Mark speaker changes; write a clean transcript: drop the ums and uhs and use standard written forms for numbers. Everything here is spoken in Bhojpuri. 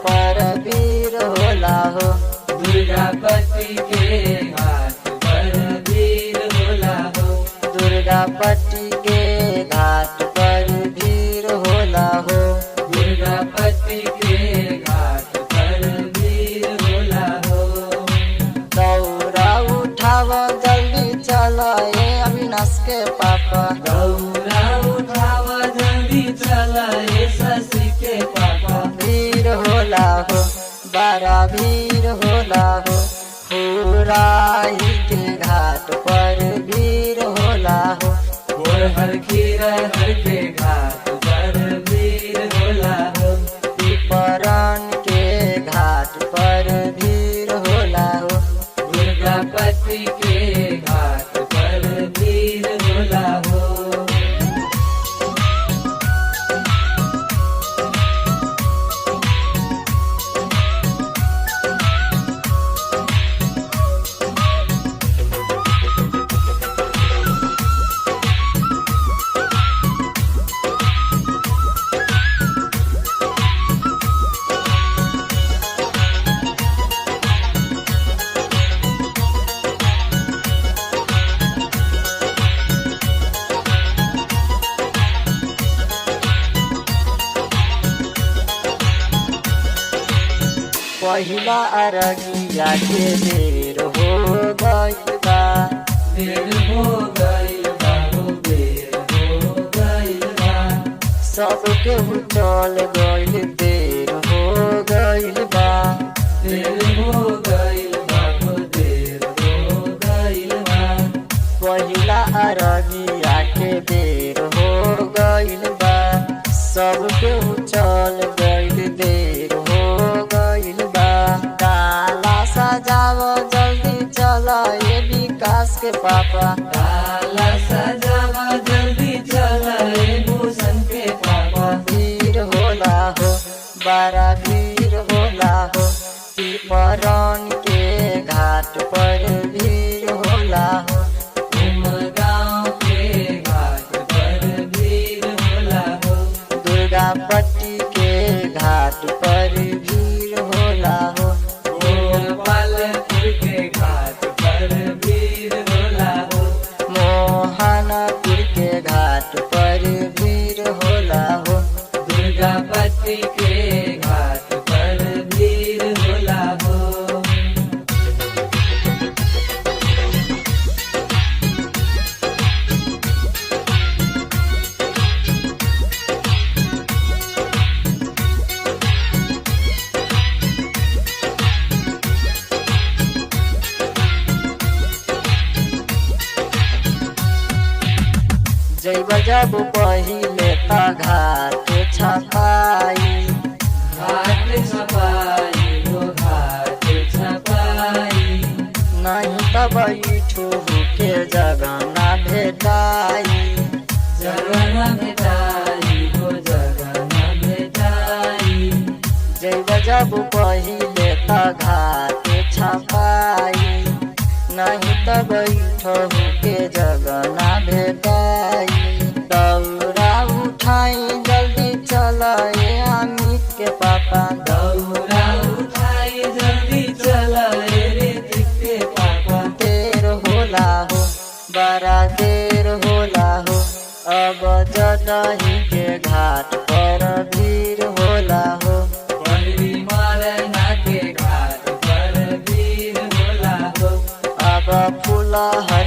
Speaker 1: पर भीड़ होला हो।
Speaker 2: दुर्गापट्टी के घाट पर भीड़ होला हो।
Speaker 1: दुर्गापट्टी के घाट पर भीड़ होला हो।
Speaker 2: दुर्गापट्टी के घाट पर भीड़ होला हो।
Speaker 1: दौरा उठाव जल्दी चल ए अविनाश के पापा।
Speaker 2: दौरा उठाव जल्दी चल ए शशि के पापा।
Speaker 1: भीड़ होला हो, बड़ा भीड़ होला हो। खुराही के घाट पर भीड़ होला हो।
Speaker 2: हर खीरहर के घाट पर भीड़ होला हो।
Speaker 1: पिपरन के घाट पर भीड़ होला हो।
Speaker 2: दुर्गापट्टी के घाट पर भीड़ होला हो।
Speaker 1: पहिला अरगिया के बेर हो गइल बा।
Speaker 2: बेर हो गइल बा हो, बेर हो गइल बा।
Speaker 1: सबके चल गइल देर हो गइल बा।
Speaker 2: देर हो गइल बा हो, देर हो गइल बा।
Speaker 1: पहिला अरगिया के बेर हो गइल बा। सबके चल गइल देर हो गइल बा। काला सजाव जल्दी चल ए विकास के पापा।
Speaker 2: काला सजावा जल्दी चल ए भूषण के पापा।
Speaker 1: भीड़ होला हो, बड़ा भीड़ होला हो। पिपरन के घाट पर भीड़ होला हो।
Speaker 2: गाँव के घाट पर भीड़ होला हो।
Speaker 1: दुर्गापट्टी के घाट पर भीड़ होला हो।
Speaker 2: गोपालपुर के घाट पर भीड़ होला हो।
Speaker 1: मोहनपुर के घाट पर भीड़ होला हो।
Speaker 2: दुर्गापट्टी के घाट पर भीड़ होला हो।
Speaker 1: जैब जब पहिले त घाट छपाई।
Speaker 2: घाट छपाई हो, घाट छपाई।
Speaker 1: नहीं त बैठू के जगह ना भेटाई।
Speaker 2: जगह न भेटाई हो, जगह न भेटाई।
Speaker 1: जैब जब पहिले त घाट छपाई। नहीं त बैठू के जगह ना भेटाई। दौरा उठाई जल्दी चल ए अमित के पापा।
Speaker 2: दौरा उठाई जल्दी चल ए ऋतिक के पापा।
Speaker 1: देर होला हो, बड़ा देर होला हो। अब जटही के घाट पर भीड़ होला हो।
Speaker 2: बलरी मारना के घाट पर भीड़ होला हो।
Speaker 1: अब फुलहर